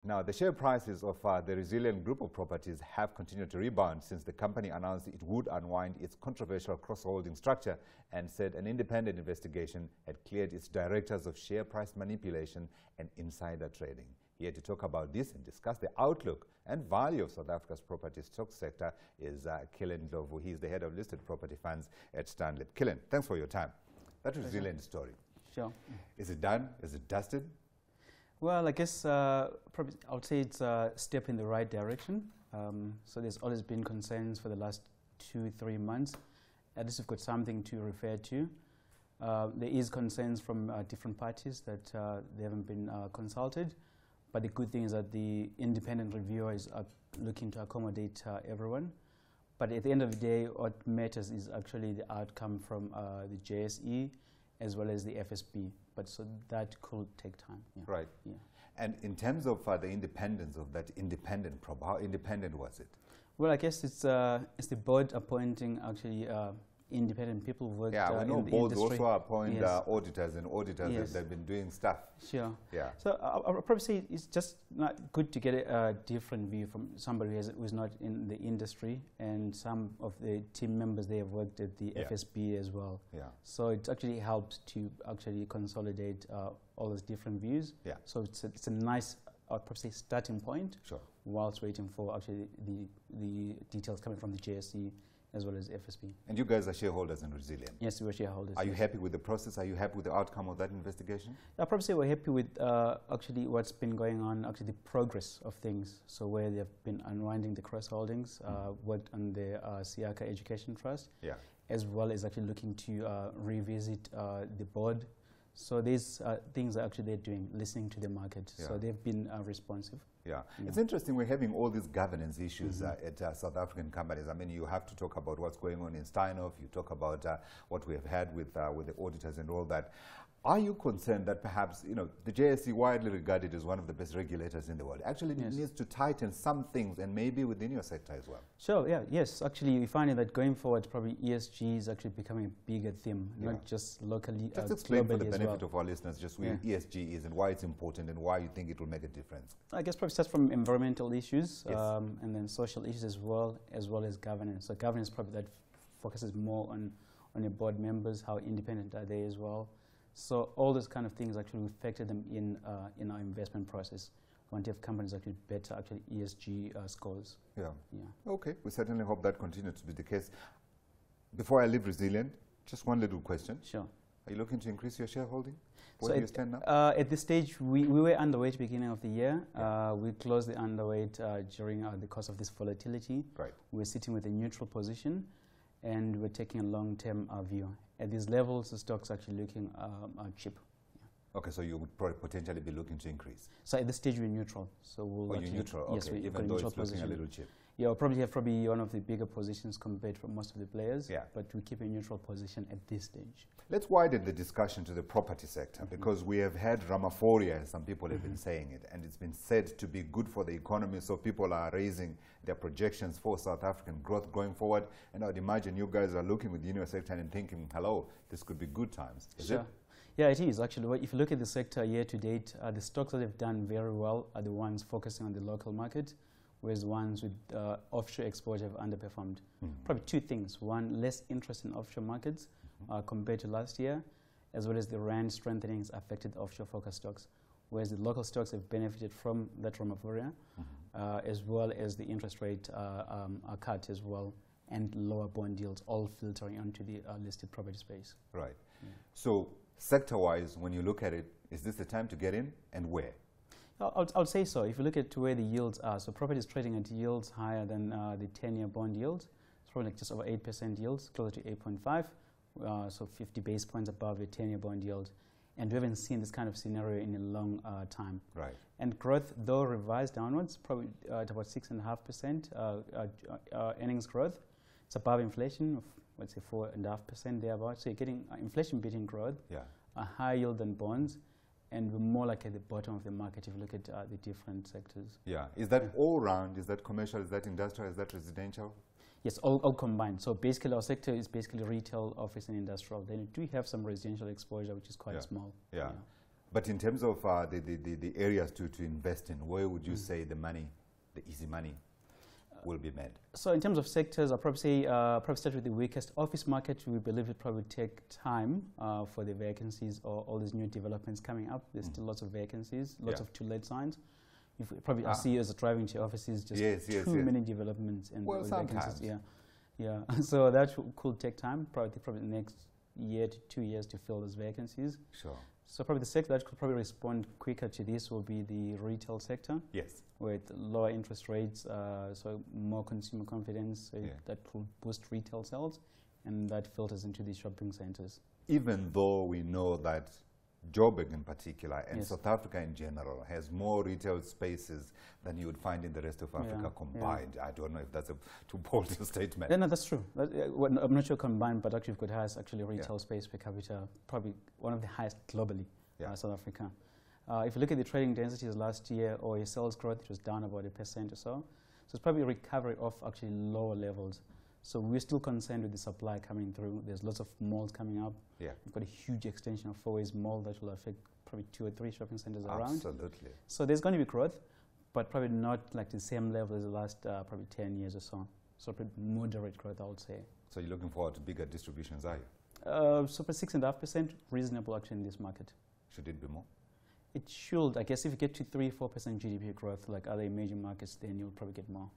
Now, the share prices of the Resilient group of properties have continued to rebound since the company announced it would unwind its controversial cross-holding structure and said an independent investigation had cleared its directors of share price manipulation and insider trading. Here to talk about this and discuss the outlook and value of South Africa's property stock sector is Keillen Ndlovu. He is the head of listed property funds at Stanlib. Keillen, thanks for your time. That Resilient story. Sure. Is it done? Is it dusted? Well, I guess probably I would say it's a step in the right direction. So there's always been concerns for the last 2-3 months. At least we've got something to refer to. There is concerns from different parties that they haven't been consulted. But the good thing is that the independent reviewer is looking to accommodate everyone. But at the end of the day, what matters is actually the outcome from the JSE as well as the FSB. But so that could take time. Yeah. Right. Yeah. And in terms of the independence of that independent probe, how independent was it? Well, I guess it's the board appointing actually independent people who work we know in the boards industry. also appoint Yes. auditors, and auditors Yes. they've been doing stuff. Sure. Yeah. So I'll probably say it's just not good to get a different view from somebody who's not in the industry, and some of the team members, they have worked at the FSB as well. Yeah. So it actually helped to actually consolidate all those different views. Yeah. So it's a nice, I'll probably say, starting point. Sure. Whilst waiting for actually the details coming from the JSE as well as FSB. And you guys are shareholders in Resilient? Yes, we're shareholders. Are you happy with the process? Are you happy with the outcome of that investigation? I'll probably say we're happy with actually what's been going on, actually the progress of things. So where they've been unwinding the cross-holdings, worked on the Siaka Education Trust, as well as actually looking to revisit the board. So these things are actually they're doing, listening to the market. So they've been responsive. Yeah. It's interesting we're having all these governance issues at South African companies. I mean, you have to talk about what's going on in Steinhoff, you talk about what we have had with the auditors and all that. Are you concerned that perhaps, you know, the JSE, widely regarded as one of the best regulators in the world, actually needs to tighten some things, and maybe within your sector as well? Sure, yes. Actually, we find that going forward, probably ESG is actually becoming a bigger theme, not just locally, just explain for the benefit of our listeners just what ESG is and why it's important and why you think it will make a difference. I guess probably starts from environmental issues and then social issues as well as governance. So governance probably that focuses more on your board members, how independent are they as well. So all those kind of things actually affected them in our investment process. We want to have companies actually better actually ESG scores. Yeah. Okay, we certainly hope that continues to be the case. Before I leave Resilient, just one little question. Sure. Are you looking to increase your shareholding? Where do you stand now? At this stage, we were underweight beginning of the year. We closed the underweight during the course of this volatility. Right. We're sitting with a neutral position, and we're taking a long-term view. At these levels, the stock's actually looking cheap. Okay, so you would probably potentially be looking to increase. So at this stage, we're neutral. So we'll you're neutral, okay, yes, even though it's looking a little cheap. Yeah, we'll probably have one of the bigger positions compared to most of the players, but we keep a neutral position at this stage. Let's widen the discussion to the property sector, because we have had Ramaphoria, some people have been saying it, and it's been said to be good for the economy, so people are raising their projections for South African growth going forward. And I'd imagine you guys are looking within your sector and thinking, hello, this could be good times. Is it? Yeah, it is actually. If you look at the sector year to date, the stocks that have done very well are the ones focusing on the local market, whereas the ones with offshore exposure have underperformed. Probably two things. One, less interest in offshore markets compared to last year, as well as the rand strengthening has affected offshore focused stocks, whereas the local stocks have benefited from that Ramaphoria, as well as the interest rate cut as well, and lower bond yields, all filtering onto the listed property space. Right. So sector-wise, when you look at it, is this the time to get in, and where? I would say so. If you look at where the yields are, so property is trading at yields higher than the 10-year bond yield. It's probably like just over 8% yields, closer to 8.5, so 50 basis points above the 10-year bond yield. And we haven't seen this kind of scenario in a long time. Right. And growth, though revised downwards, probably at about 6.5% earnings growth. It's above inflation of, let's say, 4.5% thereabouts. So you're getting inflation beating growth, a higher yield than bonds, and we're more like at the bottom of the market if you look at the different sectors. Yeah. Is that all round? Is that commercial? Is that industrial? Is that residential? Yes, all combined. So basically our sector is basically retail, office and industrial. Then we do have some residential exposure, which is quite small. Yeah. But in terms of the areas to invest in, where would you say the money, the easy money, will be made? So in terms of sectors, I'll probably say, probably start with the weakest. Office market, we believe it probably take time for the vacancies or all these new developments coming up. There's still lots of vacancies, lots of to-let signs. If probably our CEOs are driving to offices, just too many developments and vacancies. Yeah. So that could take time, probably the next year to 2 years to fill those vacancies. Sure. So probably the sector that could probably respond quicker to this will be the retail sector. Yes. With lower interest rates, so more consumer confidence, so that could boost retail sales, and that filters into the shopping centers. Even though we know that Joburg in particular and South Africa in general has more retail spaces than you would find in the rest of Africa combined. I don't know if that's a too bold a statement. No, that's true. Well, I'm not sure combined, but actually it has actually retail space per capita, probably one of the highest globally, South Africa. If you look at the trading densities last year or your sales growth, it was down about 1% or so. So it's probably a recovery of actually lower levels. So we're still concerned with the supply coming through. There's lots of malls coming up. We've got a huge extension of Fourways Mall that will affect probably 2 or 3 shopping centers around. Absolutely. So there's going to be growth, but probably not like the same level as the last probably 10 years or so. So pretty moderate growth, I would say. So you're looking forward to bigger distributions, are you? So for 6.5%, reasonable actually in this market. Should it be more? It should. I guess if you get to 3-4% GDP growth like other emerging markets, then you'll probably get more.